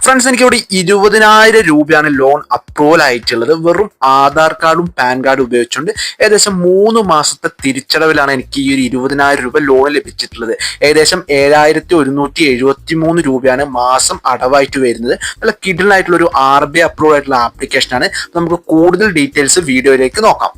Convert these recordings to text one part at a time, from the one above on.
Friends, എനിക്കിവിടെ 20,000 രൂപയാണ് loan approval ആയിട്ടുള്ളത്. വെറും ആധാർ കാർഡും പാൻ കാർഡും ഉപയോഗിച്ചുകൊണ്ട് ഏകദേശം 3 മാസത്തെ തിരിച്ചടവിലാണ് എനിക്ക് ഈ ഒരു 20,000 രൂപ ലോൺ ലഭിച്ചിട്ടുള്ളത്. ഏകദേശം 7,173 രൂപയാണ് മാസം അടവായിട്ട് വരുന്നത്. നല്ല കിഡിലായിട്ടുള്ള ഒരു RBI അപ്രൂവൽ ആയിട്ടുള്ള ആപ്ലിക്കേഷനാണ്. നമുക്ക് കൂടുതൽ ഡീറ്റെയിൽസ് വീഡിയോയിലേക്ക് നോക്കാം.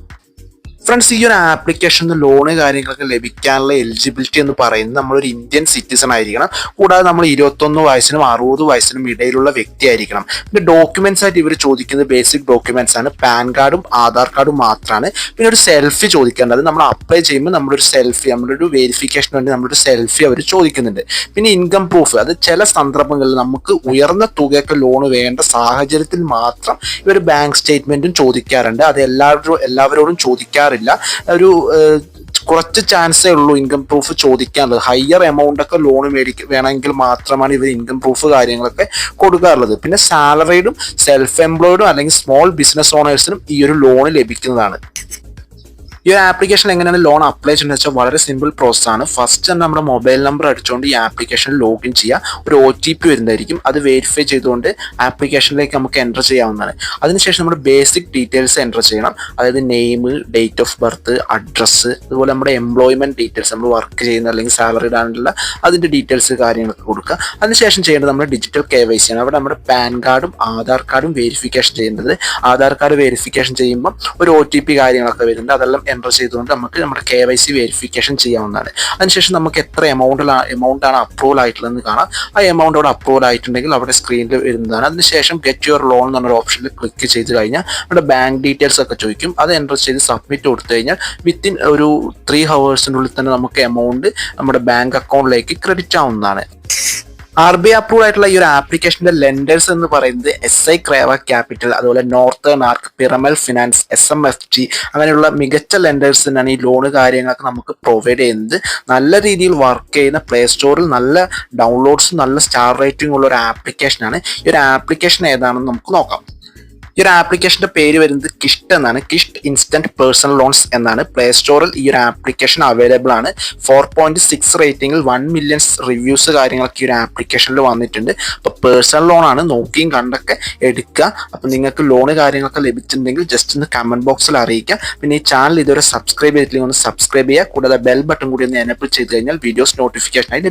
ഫ്രണ്ട്സ്, ഈ ഒരു ആപ്ലിക്കേഷന് ലോണ് കാര്യങ്ങളൊക്കെ ലഭിക്കാനുള്ള എലിജിബിലിറ്റി എന്ന് പറയുന്നത് നമ്മളൊരു ഇന്ത്യൻ സിറ്റിസൺ ആയിരിക്കണം. കൂടാതെ നമ്മൾ 21 വയസ്സിനും 60 വയസ്സിനും ഇടയിലുള്ള വ്യക്തി ആയിരിക്കണം. പിന്നെ ഡോക്യുമെന്റ്സ് ആയിട്ട് ഇവർ ചോദിക്കുന്നത് ബേസിക് ഡോക്യുമെന്റ്സ് ആണ്. പാൻ കാർഡും ആധാർ കാർഡും മാത്രമാണ്. പിന്നെ ഒരു സെൽഫി ചോദിക്കേണ്ടത്. നമ്മൾ അപ്ലൈ ചെയ്യുമ്പോൾ നമ്മളൊരു സെൽഫി, നമ്മളൊരു വെരിഫിക്കേഷന് വേണ്ടി നമ്മളൊരു സെൽഫി അവർ ചോദിക്കുന്നുണ്ട്. പിന്നെ ഇൻകം പ്രൂഫ്, അത് ചില സന്ദർഭങ്ങളിൽ നമുക്ക് ഉയർന്ന തുകയൊക്കെ ലോണ് വേണ്ട സാഹചര്യത്തിൽ മാത്രം ഇവർ ബാങ്ക് സ്റ്റേറ്റ്മെന്റും ചോദിക്കാറുണ്ട്. അത് എല്ലാവരോടും ചോദിക്കാറില്ല. ഒരു കുറച്ച് ചാൻസേ ഉള്ളൂ ഇൻകം പ്രൂഫ് ചോദിക്കാനുള്ളത്. ഹയർ എമൗണ്ട് ഒക്കെ ലോൺ വേണമെങ്കിൽ മാത്രമാണ് ഇവർ ഇൻകം പ്രൂഫ് കാര്യങ്ങളൊക്കെ കൊടുക്കാറുള്ളത്. പിന്നെ സാലറീഡും സെൽഫ് എംപ്ലോയിഡും അല്ലെങ്കിൽ സ്മോൾ ബിസിനസ് ഓണേഴ്സിനും ഈ ഒരു ലോൺ ലഭിക്കുന്നതാണ്. ഈ ഒരു ആപ്ലിക്കേഷൻ എങ്ങനെയാണ് ലോൺ അപ്ലൈ ചെയ്യുന്നത് വെച്ചാൽ വളരെ സിമ്പിൾ പ്രോസസ് ആണ്. ഫസ്റ്റ് തന്നെ നമ്മുടെ മൊബൈൽ നമ്പർ അടിച്ചുകൊണ്ട് ഈ ആപ്ലിക്കേഷനിൽ ലോഗിൻ ചെയ്യുക. ഒരു OTP വരുന്നതായിരിക്കും. അത് വെരിഫൈ ചെയ്തുകൊണ്ട് ആപ്ലിക്കേഷനിലേക്ക് നമുക്ക് എൻ്റർ ചെയ്യാവുന്നതാണ്. അതിനുശേഷം നമ്മുടെ ബേസിക് ഡീറ്റെയിൽസ് എൻ്റർ ചെയ്യണം. അതായത് name, date of birth, address, അതുപോലെ നമ്മുടെ എംപ്ലോയ്മെൻറ്റ് ഡീറ്റെയിൽസ്, നമ്മൾ വർക്ക് ചെയ്യുന്ന അല്ലെങ്കിൽ സാലറി ഇടാനുള്ള അതിൻ്റെ ഡീറ്റെയിൽസ് കാര്യങ്ങളൊക്കെ കൊടുക്കുക. അതിനുശേഷം ചെയ്യേണ്ടത് നമ്മുടെ ഡിജിറ്റൽ KYC ആണ്. അവിടെ നമ്മുടെ പാൻ കാർഡും ആധാർ കാർഡും വെരിഫിക്കേഷൻ ചെയ്യേണ്ടത്. ആധാർ കാർഡ് വെരിഫിക്കേഷൻ ചെയ്യുമ്പോൾ ഒരു OTP കാര്യങ്ങളൊക്കെ വരുന്നുണ്ട്. അതെല്ലാം എൻ്റർ ചെയ്തുകൊണ്ട് നമുക്ക് നമ്മുടെ KYC വെരിഫിക്കേഷൻ ചെയ്യാവുന്നതാണ്. അതിനുശേഷം നമുക്ക് എത്ര എമൗണ്ടാണ് അപ്രൂവൽ ആയിട്ടുള്ളതെന്ന് കാണാം. ആ എമൗണ്ട് അവിടെ അപ്രൂവൽ ആയിട്ടുണ്ടെങ്കിൽ അവിടെ സ്ക്രീനിൽ വരുന്നതാണ്. അതിനുശേഷം ഗെറ്റ് യുവർ ലോൺ എന്നൊരു ഓപ്ഷനിൽ ക്ലിക്ക് ചെയ്ത് കഴിഞ്ഞാൽ നമ്മുടെ ബാങ്ക് ഡീറ്റെയിൽസ് ഒക്കെ ചോദിക്കും. അത് എൻ്റർ ചെയ്ത് സബ്മിറ്റ് കൊടുത്തു കഴിഞ്ഞാൽ വിത്തിൻ ഒരു 3 ഹവേഴ്സിനുള്ളിൽ തന്നെ നമുക്ക് എമൗണ്ട് നമ്മുടെ ബാങ്ക് അക്കൗണ്ടിലേക്ക് ക്രെഡിറ്റ് ആവുന്നതാണ്. RBI അപ്രൂവൽ ആയിട്ടുള്ള ഈ ഒരു ആപ്ലിക്കേഷന്റെ ലെൻഡേഴ്സ് എന്ന് പറയുന്നത് SI ക്രേവ ക്യാപിറ്റൽ, അതുപോലെ നോർത്തേൺ ആർക്ക്, പിറമൽ ഫിനാൻസ്, SMFG അങ്ങനെയുള്ള മികച്ച ലെൻഡേഴ്സ് തന്നെയാണ് ഈ ലോണ് കാര്യങ്ങളൊക്കെ നമുക്ക് പ്രൊവൈഡ് ചെയ്യുന്നത്. നല്ല രീതിയിൽ വർക്ക് ചെയ്യുന്ന, പ്ലേ സ്റ്റോറിൽ നല്ല ഡൗൺലോഡ്സും നല്ല സ്റ്റാർ റേറ്റിംഗ് ഉള്ള ഒരു ആപ്ലിക്കേഷനാണ്. ഈ ഒരു ആപ്ലിക്കേഷൻ ഏതാണെന്ന് നമുക്ക് നോക്കാം. ഈ ഒരു ആപ്ലിക്കേഷന്റെ പേര് വരുന്നത് കിഷ്ട് എന്നാണ്. കിഷ്ട് ഇൻസ്റ്റന്റ് പേഴ്സണൽ ലോൺസ് എന്നാണ്. പ്ലേ സ്റ്റോറിൽ ഈ ഒരു ആപ്ലിക്കേഷൻ അവൈലബിൾ ആണ്. 4.6 റേറ്റിംഗിൽ 1 മില്യൺ റിവ്യൂസ് കാര്യങ്ങളൊക്കെ ഈ ഒരു ആപ്ലിക്കേഷനിൽ വന്നിട്ടുണ്ട്. അപ്പോൾ പേഴ്സണൽ ലോൺ ആണ്, നോക്കിയും കണ്ടൊക്കെ എടുക്കുക. അപ്പോൾ നിങ്ങൾക്ക് ലോണ് കാര്യങ്ങളൊക്കെ ലഭിച്ചിട്ടുണ്ടെങ്കിൽ ജസ്റ്റ് ഒന്ന് കമന്റ് ബോക്സിൽ അറിയിക്കുക. പിന്നെ ഈ ചാനൽ ഇതുവരെ സബ്സ്ക്രൈബ് ചെയ്തിട്ടില്ലെങ്കിൽ ഒന്ന് സബ്സ്ക്രൈബ് ചെയ്യുക. കൂടാതെ ബെൽ ബട്ടൺ കൂടി ഒന്ന് എനേബിൾ ചെയ്ത് കഴിഞ്ഞാൽ വീഡിയോസ് നോട്ടിഫിക്കേഷനായി